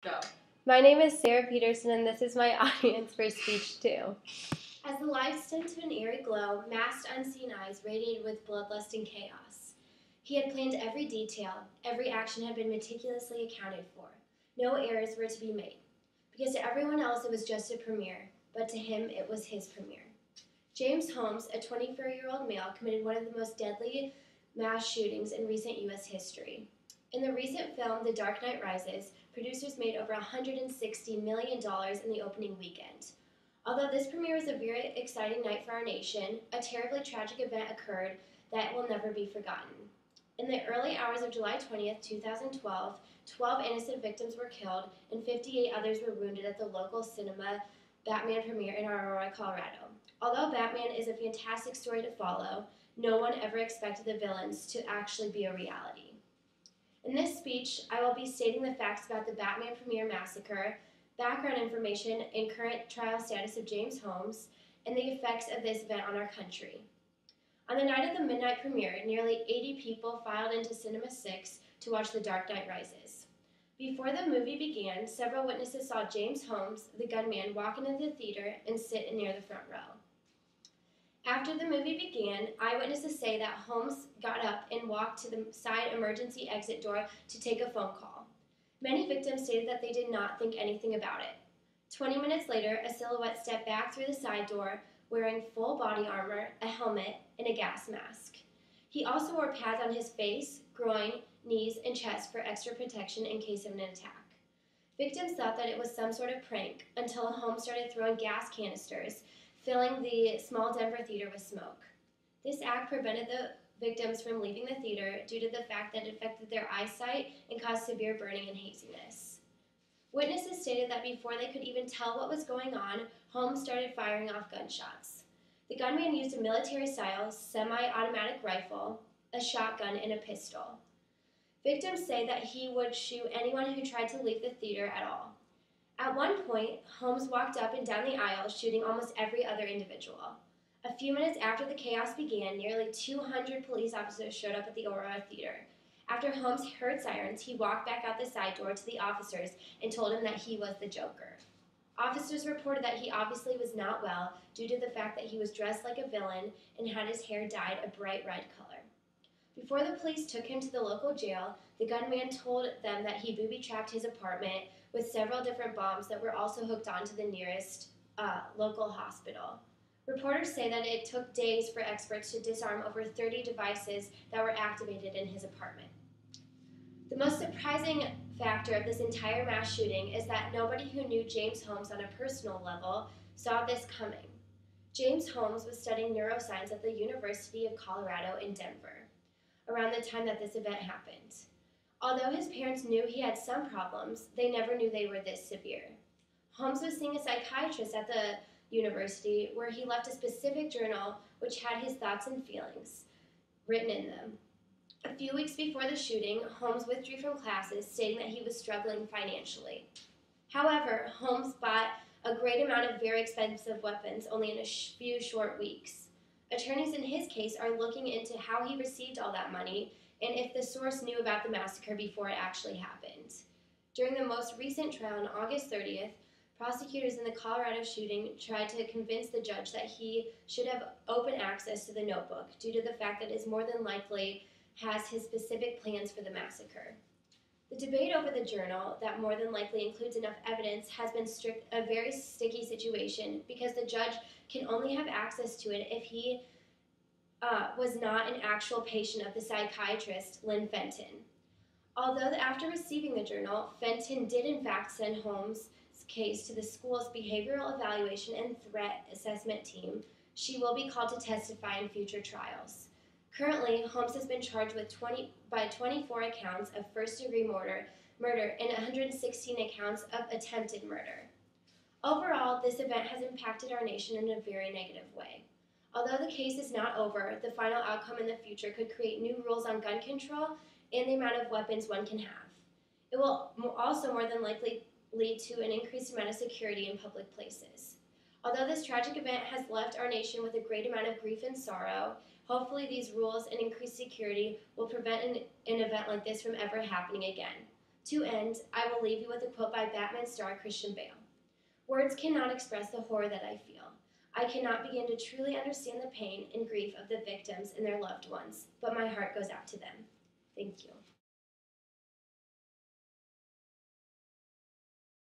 Go. My name is Sarah Peterson, and this is my audience for Speech 2. As the lights dimmed to an eerie glow, masked unseen eyes radiated with bloodlust and chaos. He had planned every detail, every action had been meticulously accounted for. No errors were to be made. Because to everyone else it was just a premiere, but to him it was his premiere. James Holmes, a 24-year-old male, committed one of the most deadly mass shootings in recent U.S. history. In the recent film The Dark Knight Rises, producers made over $160 million in the opening weekend. Although this premiere was a very exciting night for our nation, a terribly tragic event occurred that will never be forgotten. In the early hours of July 20th, 2012, 12 innocent victims were killed and 58 others were wounded at the local cinema Batman premiere in Aurora, Colorado. Although Batman is a fantastic story to follow, no one ever expected the villains to actually be a reality. In this speech, I will be stating the facts about the Batman premiere massacre, background information and current trial status of James Holmes, and the effects of this event on our country. On the night of the midnight premiere, nearly 80 people filed into Cinema 6 to watch The Dark Knight Rises. Before the movie began, several witnesses saw James Holmes, the gunman, walk into the theater and sit near the front row. After the movie began, eyewitnesses say that Holmes got up and walked to the side emergency exit door to take a phone call. Many victims stated that they did not think anything about it. 20 minutes later, a silhouette stepped back through the side door wearing full body armor, a helmet, and a gas mask. He also wore pads on his face, groin, knees, and chest for extra protection in case of an attack. Victims thought that it was some sort of prank until Holmes started throwing gas canisters, filling the small Denver theater with smoke. This act prevented the victims from leaving the theater due to the fact that it affected their eyesight and caused severe burning and haziness. Witnesses stated that before they could even tell what was going on, Holmes started firing off gunshots. The gunman used a military-style semi-automatic rifle, a shotgun, and a pistol. Victims say that he would shoot anyone who tried to leave the theater at all. At one point, Holmes walked up and down the aisle, shooting almost every other individual. A few minutes after the chaos began, nearly 200 police officers showed up at the Aurora Theater. After Holmes heard sirens, he walked back out the side door to the officers and told them that he was the Joker. Officers reported that he obviously was not well due to the fact that he was dressed like a villain and had his hair dyed a bright red color. Before the police took him to the local jail, the gunman told them that he booby-trapped his apartment with several different bombs that were also hooked onto the nearest local hospital. Reporters say that it took days for experts to disarm over 30 devices that were activated in his apartment. The most surprising factor of this entire mass shooting is that nobody who knew James Holmes on a personal level saw this coming. James Holmes was studying neuroscience at the University of Colorado in Denver around the time that this event happened. Although his parents knew he had some problems, they never knew they were this severe. Holmes was seeing a psychiatrist at the university where he left a specific journal which had his thoughts and feelings written in them. A few weeks before the shooting, Holmes withdrew from classes, stating that he was struggling financially. However, Holmes bought a great amount of very expensive weapons only in a few short weeks. Attorneys in his case are looking into how he received all that money and if the source knew about the massacre before it actually happened. During the most recent trial on August 30th, prosecutors in the Colorado shooting tried to convince the judge that he should have open access to the notebook due to the fact that it is more than likely has his specific plans for the massacre. The debate over the journal, that more than likely includes enough evidence, has been a very sticky situation because the judge can only have access to it if he was not an actual patient of the psychiatrist, Lynn Fenton. Although after receiving the journal, Fenton did in fact send Holmes' case to the school's behavioral evaluation and threat assessment team, she will be called to testify in future trials. Currently, Holmes has been charged with 24 accounts of first-degree murder and 116 accounts of attempted murder. Overall, this event has impacted our nation in a very negative way. Although the case is not over, the final outcome in the future could create new rules on gun control and the amount of weapons one can have. It will also more than likely lead to an increased amount of security in public places. Although this tragic event has left our nation with a great amount of grief and sorrow, hopefully these rules and increased security will prevent an event like this from ever happening again. To end, I will leave you with a quote by Batman star Christian Bale. Words cannot express the horror that I feel. I cannot begin to truly understand the pain and grief of the victims and their loved ones, but my heart goes out to them. Thank you.